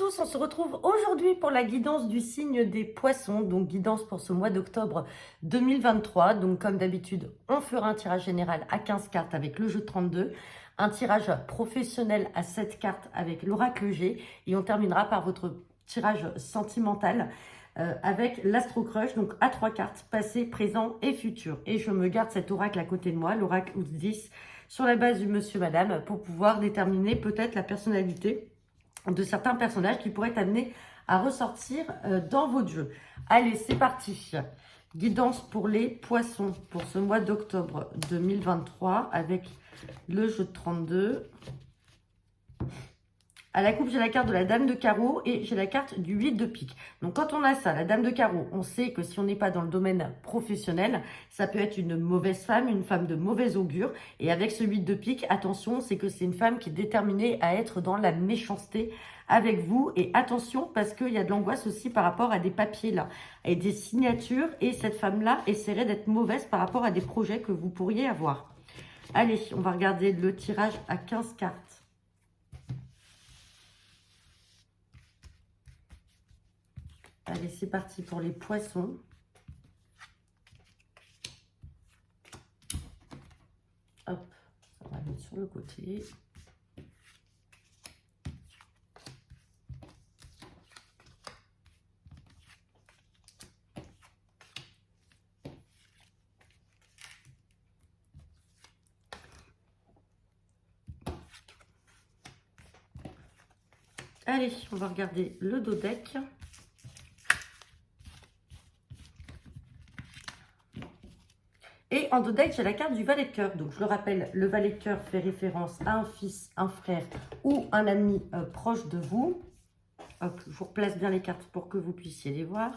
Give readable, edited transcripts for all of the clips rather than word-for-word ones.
tous, on se retrouve aujourd'hui pour la guidance du signe des poissons, donc guidance pour ce mois d'octobre 2023. Donc comme d'habitude, on fera un tirage général à 15 cartes avec le jeu de 32, un tirage professionnel à 7 cartes avec l'oracle G et on terminera par votre tirage sentimental avec l'Astro Crush, donc à 3 cartes, passé, présent et futur. Et je me garde cet oracle à côté de moi, l'oracle 10, sur la base du monsieur madame, pour pouvoir déterminer peut-être la personnalité de certains personnages qui pourraient être amenés à ressortir dans votre jeu. Allez, c'est parti. Guidance pour les poissons pour ce mois d'octobre 2023 avec le jeu de 32. À la coupe, j'ai la carte de la dame de carreau et j'ai la carte du 8 de pique. Donc, quand on a ça, la dame de carreau, on sait que si on n'est pas dans le domaine professionnel, ça peut être une mauvaise femme, une femme de mauvais augure. Et avec ce 8 de pique, attention, c'est que c'est une femme qui est déterminée à être dans la méchanceté avec vous. Et attention, parce qu'il y a de l'angoisse aussi par rapport à des papiers là, et des signatures. Et cette femme-là essaierait d'être mauvaise par rapport à des projets que vous pourriez avoir. Allez, on va regarder le tirage à 15 cartes. Allez, c'est parti pour les poissons. Hop, on va mettre sur le côté. Allez, on va regarder le dos deck. Et en dos deck, j'ai la carte du valet de cœur. Donc, je le rappelle, le valet de cœur fait référence à un fils, un frère ou un ami proche de vous. Hop, je vous replace bien les cartes pour que vous puissiez les voir.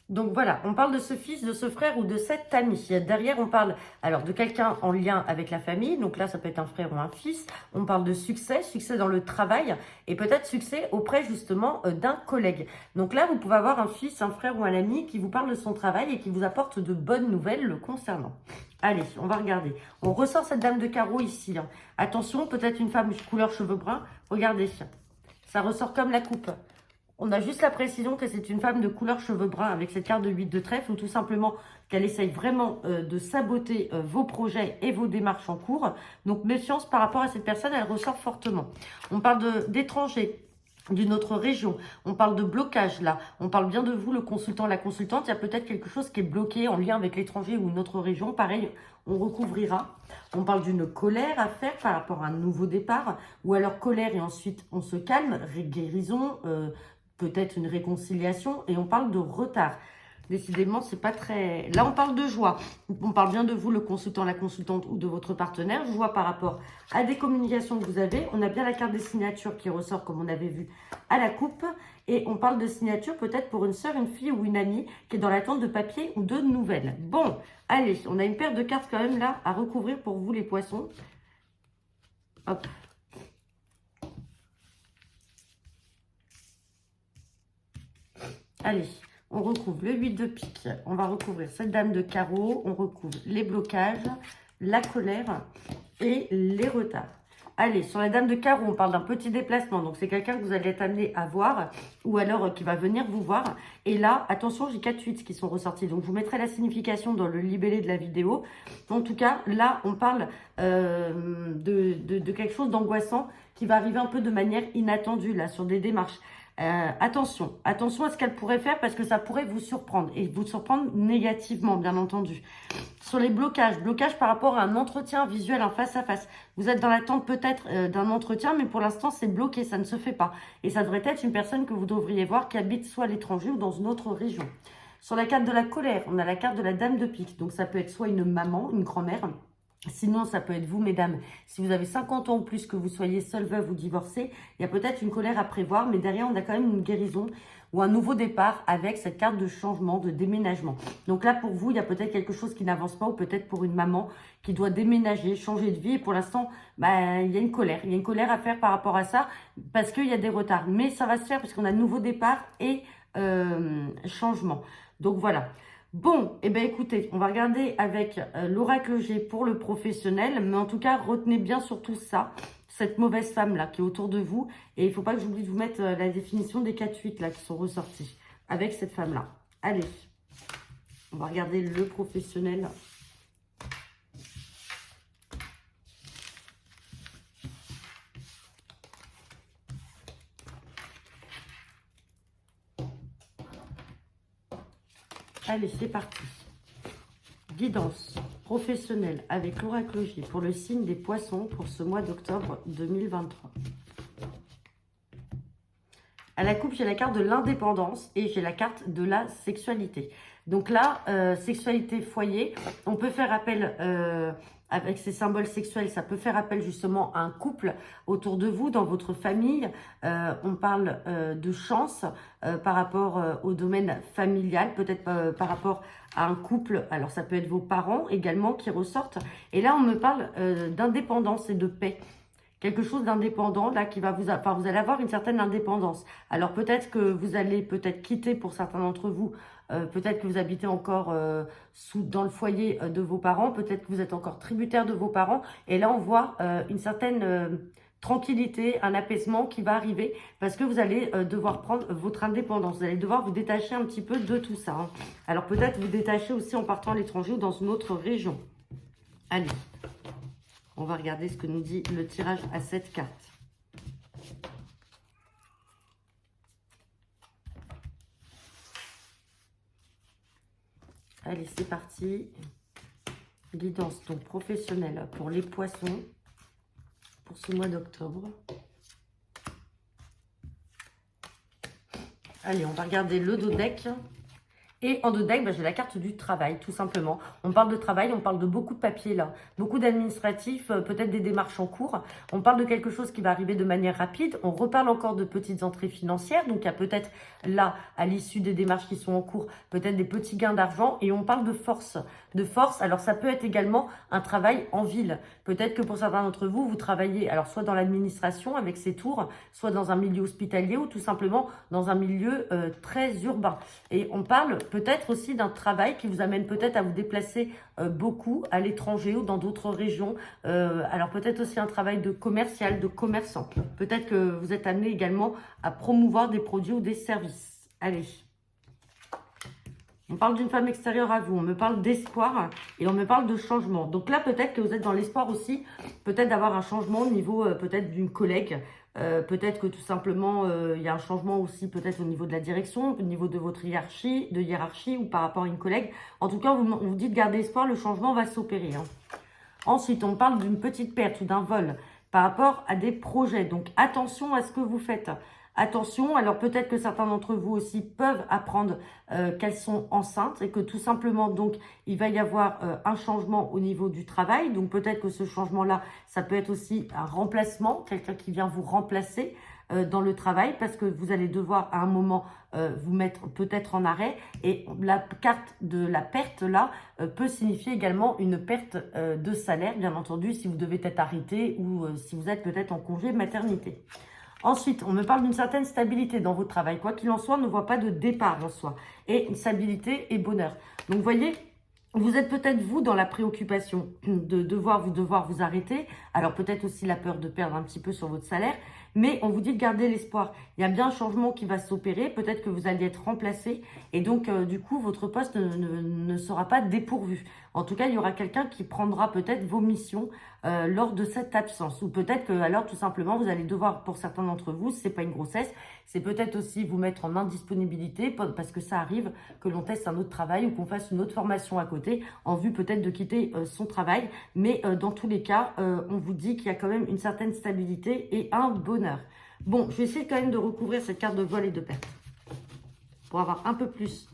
Donc voilà, on parle de ce fils, de ce frère ou de cet ami. Derrière, on parle alors de quelqu'un en lien avec la famille. Donc là, ça peut être un frère ou un fils. On parle de succès, succès dans le travail et peut-être succès auprès justement d'un collègue. Donc là, vous pouvez avoir un fils, un frère ou un ami qui vous parle de son travail et qui vous apporte de bonnes nouvelles le concernant. Allez, on va regarder. On ressort cette dame de carreau ici. Attention, peut-être une femme couleur cheveux bruns. Regardez, ça ressort comme la coupe. On a juste la précision que c'est une femme de couleur cheveux bruns avec cette carte de 8 de trèfle ou tout simplement qu'elle essaye vraiment de saboter vos projets et vos démarches en cours. Donc, méfiance par rapport à cette personne, elle ressort fortement. On parle d'étrangers, d'une autre région. On parle de blocage là. On parle bien de vous, le consultant, la consultante. Il y a peut-être quelque chose qui est bloqué en lien avec l'étranger ou une autre région. Pareil, on recouvrira. On parle d'une colère à faire par rapport à un nouveau départ ou alors colère et ensuite on se calme, guérison, peut-être une réconciliation et on parle de retard. Décidément, c'est pas très... Là, on parle de joie. On parle bien de vous, le consultant, la consultante ou de votre partenaire. Joie par rapport à des communications que vous avez. On a bien la carte des signatures qui ressort comme on avait vu à la coupe. Et on parle de signature peut-être pour une sœur, une fille ou une amie qui est dans l'attente de papier ou de nouvelles. Bon, allez, on a une paire de cartes quand même là à recouvrir pour vous les poissons. Hop. Allez, on recouvre le 8 de pique. On va recouvrir cette dame de carreau. On recouvre les blocages, la colère et les retards. Allez, sur la dame de carreau, on parle d'un petit déplacement. Donc, c'est quelqu'un que vous allez être amené à voir ou alors qui va venir vous voir. Et là, attention, j'ai 4 8 qui sont ressortis. Donc, je vous mettrai la signification dans le libellé de la vidéo. En tout cas, là, on parle de quelque chose d'angoissant qui va arriver un peu de manière inattendue, là, sur des démarches. Attention à ce qu'elle pourrait faire parce que ça pourrait vous surprendre et vous surprendre négativement, bien entendu. Sur les blocages par rapport à un entretien visuel, un face-à-face. Vous êtes dans l'attente peut-être d'un entretien, mais pour l'instant, c'est bloqué, ça ne se fait pas. Et ça devrait être une personne que vous devriez voir qui habite soit à l'étranger ou dans une autre région. Sur la carte de la colère, on a la carte de la dame de pique. Donc, ça peut être soit une maman, une grand-mère. Sinon, ça peut être vous, mesdames. Si vous avez 50 ans ou plus, que vous soyez seule, veuve ou divorcée, il y a peut-être une colère à prévoir, mais derrière, on a quand même une guérison ou un nouveau départ avec cette carte de changement, de déménagement. Donc là, pour vous, il y a peut-être quelque chose qui n'avance pas ou peut-être pour une maman qui doit déménager, changer de vie. Et pour l'instant, il y a une colère. Il y a une colère à faire par rapport à ça parce qu'il y a des retards. Mais ça va se faire parce qu'on a un nouveau départ et changement. Donc voilà. Bon, eh bien écoutez, on va regarder avec l'oracle G pour le professionnel, mais en tout cas, retenez bien surtout ça, cette mauvaise femme-là qui est autour de vous. Et il ne faut pas que j'oublie de vous mettre la définition des 4 8 là qui sont ressortis avec cette femme-là. Allez, on va regarder le professionnel. Allez, c'est parti. Guidance professionnelle avec l'oracle J pour le signe des poissons pour ce mois d'octobre 2023. À la coupe, j'ai la carte de l'indépendance et j'ai la carte de la sexualité. Donc là, sexualité foyer, on peut faire appel, avec ces symboles sexuels, ça peut faire appel justement à un couple autour de vous, dans votre famille. On parle de chance par rapport au domaine familial, peut-être par rapport à un couple. Alors ça peut être vos parents également qui ressortent. Et là, on me parle d'indépendance et de paix. Quelque chose d'indépendant, là, qui va vous... Enfin, vous allez avoir une certaine indépendance. Alors, peut-être que vous allez peut-être quitter, pour certains d'entre vous, peut-être que vous habitez encore dans le foyer de vos parents, peut-être que vous êtes encore tributaire de vos parents. Et là, on voit une certaine tranquillité, un apaisement qui va arriver parce que vous allez devoir prendre votre indépendance. Vous allez devoir vous détacher un petit peu de tout ça. Hein. Alors, peut-être vous détacher aussi en partant à l'étranger ou dans une autre région. Allez. On va regarder ce que nous dit le tirage à cette carte. Allez, c'est parti. Guidance donc professionnelle pour les poissons pour ce mois d'octobre. Allez, on va regarder le dos deck. Et en dos deck, j'ai la carte du travail, tout simplement. On parle de travail, on parle de beaucoup de papiers là, beaucoup d'administratifs, peut-être des démarches en cours. On parle de quelque chose qui va arriver de manière rapide. On reparle encore de petites entrées financières. Donc, il y a peut-être là, à l'issue des démarches qui sont en cours, peut-être des petits gains d'argent. Et on parle de force. De force, alors ça peut être également un travail en ville. Peut-être que pour certains d'entre vous, vous travaillez alors soit dans l'administration avec ces tours, soit dans un milieu hospitalier ou tout simplement dans un milieu très urbain. Et on parle peut-être aussi d'un travail qui vous amène peut-être à vous déplacer beaucoup à l'étranger ou dans d'autres régions. Alors peut-être aussi un travail de commercial, de commerçant. Peut-être que vous êtes amené également à promouvoir des produits ou des services. Allez. On parle d'une femme extérieure à vous, on me parle d'espoir et on me parle de changement. Donc là, peut-être que vous êtes dans l'espoir aussi, peut-être d'avoir un changement au niveau peut-être d'une collègue. Peut-être que tout simplement, il y a un changement aussi peut-être au niveau de la direction, au niveau de votre hiérarchie ou par rapport à une collègue. En tout cas, on vous dit de garder espoir, le changement va s'opérer. Hein. Ensuite, on parle d'une petite perte ou d'un vol par rapport à des projets. Donc, attention à ce que vous faites. Attention, alors peut-être que certains d'entre vous aussi peuvent apprendre qu'elles sont enceintes et que tout simplement, donc, il va y avoir un changement au niveau du travail. Donc, peut-être que ce changement-là, ça peut être aussi un remplacement, quelqu'un qui vient vous remplacer dans le travail parce que vous allez devoir à un moment vous mettre peut-être en arrêt. Et la carte de la perte, là, peut signifier également une perte de salaire, bien entendu, si vous devez être arrêté ou si vous êtes peut-être en congé maternité. Ensuite, on me parle d'une certaine stabilité dans votre travail. Quoi qu'il en soit, on ne voit pas de départ en soi. Et une stabilité et bonheur. Donc, vous voyez, vous êtes peut-être, vous, dans la préoccupation de devoir vous arrêter. Alors, peut-être aussi la peur de perdre un petit peu sur votre salaire. Mais on vous dit de garder l'espoir. Il y a bien un changement qui va s'opérer. Peut-être que vous allez être remplacé. Et donc, du coup, votre poste ne sera pas dépourvu. En tout cas, il y aura quelqu'un qui prendra peut-être vos missions lors de cette absence. Ou peut-être que, alors, tout simplement, vous allez devoir, pour certains d'entre vous, si ce n'est pas une grossesse, c'est peut-être aussi vous mettre en indisponibilité parce que ça arrive que l'on teste un autre travail ou qu'on fasse une autre formation à côté en vue peut-être de quitter son travail. Mais dans tous les cas, on vous dit qu'il y a quand même une certaine stabilité et un bonheur. Bon, je vais essayer quand même de recouvrir cette carte de vol et de perte pour avoir un peu plus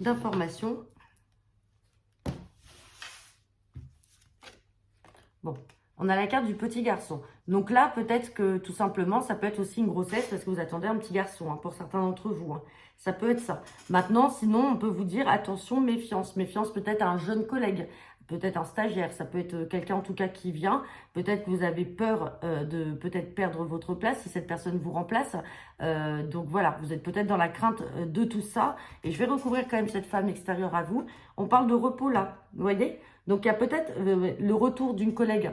d'informations. Bon, on a la carte du petit garçon. Donc là, peut-être que tout simplement, ça peut être aussi une grossesse parce que vous attendez un petit garçon, hein, pour certains d'entre vous. Hein. Ça peut être ça. Maintenant, sinon, on peut vous dire, attention, méfiance. Méfiance peut-être à un jeune collègue. peut-être un stagiaire, ça peut être quelqu'un en tout cas qui vient. Peut-être que vous avez peur de peut-être perdre votre place si cette personne vous remplace. Donc voilà, vous êtes peut-être dans la crainte de tout ça. Et je vais recouvrir quand même cette femme extérieure à vous. On parle de repos là, vous voyez? Donc il y a peut-être le retour d'une collègue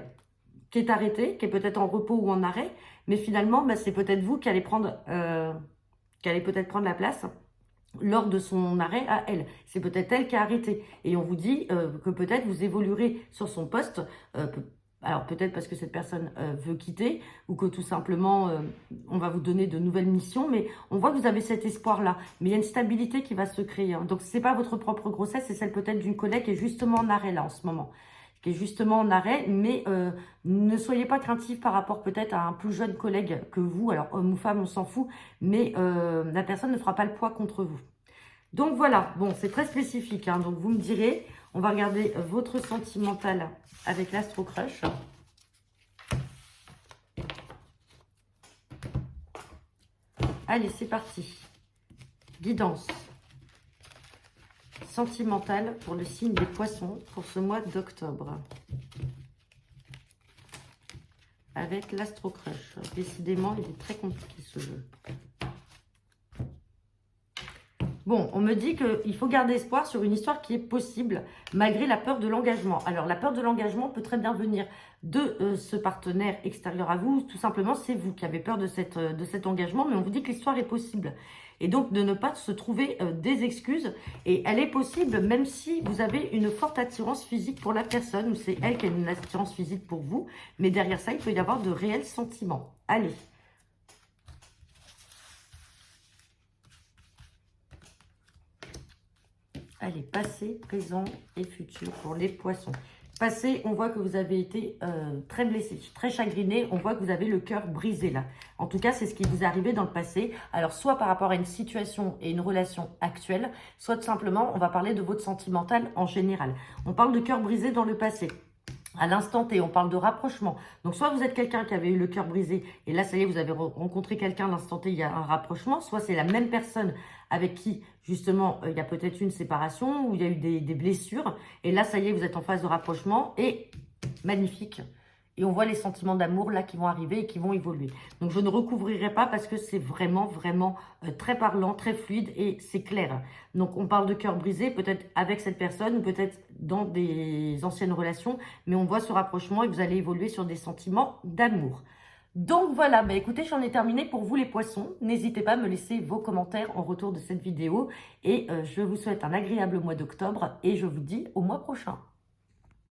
qui est arrêtée, qui est peut-être en repos ou en arrêt. Mais finalement, bah, c'est peut-être vous qui allez peut-être prendre la place lors de son arrêt à elle. C'est peut-être elle qui a arrêté. Et on vous dit que peut-être vous évoluerez sur son poste. Alors peut-être parce que cette personne veut quitter ou que tout simplement on va vous donner de nouvelles missions. Mais on voit que vous avez cet espoir-là. Mais il y a une stabilité qui va se créer. Hein. Donc ce n'est pas votre propre grossesse, c'est celle peut-être d'une collègue qui est justement en arrêt là en ce moment. Qui est justement en arrêt, mais ne soyez pas craintifs par rapport peut-être à un plus jeune collègue que vous. Alors, homme ou femme, on s'en fout, mais la personne ne fera pas le poids contre vous. Donc voilà, bon, c'est très spécifique, hein, donc vous me direz, on va regarder votre sentimental avec l'Astro Crush. Allez, c'est parti. Guidance sentimentale pour le signe des poissons pour ce mois d'octobre. Avec l'Astro Crush. Décidément, il est très compliqué ce jeu. Bon, on me dit qu'il faut garder espoir sur une histoire qui est possible, malgré la peur de l'engagement. Alors, la peur de l'engagement peut très bien venir de ce partenaire extérieur à vous. Tout simplement, c'est vous qui avez peur de cet engagement, mais on vous dit que l'histoire est possible. Et donc, de ne pas se trouver des excuses. Et elle est possible, même si vous avez une forte attirance physique pour la personne, ou c'est elle qui a une attirance physique pour vous. Mais derrière ça, il peut y avoir de réels sentiments. Allez. Allez, passé, présent et futur pour les poissons. Passé, on voit que vous avez été très blessé, très chagriné. On voit que vous avez le cœur brisé là. En tout cas, c'est ce qui vous est arrivé dans le passé. Alors, soit par rapport à une situation et une relation actuelle, soit tout simplement, on va parler de votre sentimental en général. On parle de cœur brisé dans le passé. À l'instant T, on parle de rapprochement. Donc, soit vous êtes quelqu'un qui avait eu le cœur brisé, et là, ça y est, vous avez rencontré quelqu'un, à l'instant T, il y a un rapprochement. Soit c'est la même personne avec qui, justement, il y a peut-être une séparation, ou il y a eu des blessures. Et là, ça y est, vous êtes en phase de rapprochement, et magnifique. Et on voit les sentiments d'amour, là, qui vont arriver et qui vont évoluer. Donc, je ne recouvrirai pas parce que c'est vraiment, vraiment très parlant, très fluide, et c'est clair. Donc, on parle de cœur brisé, peut-être avec cette personne, ou peut-être dans des anciennes relations, mais on voit ce rapprochement et vous allez évoluer sur des sentiments d'amour. Donc voilà, bah écoutez, j'en ai terminé pour vous les poissons. N'hésitez pas à me laisser vos commentaires en retour de cette vidéo. Et je vous souhaite un agréable mois d'octobre et je vous dis au mois prochain.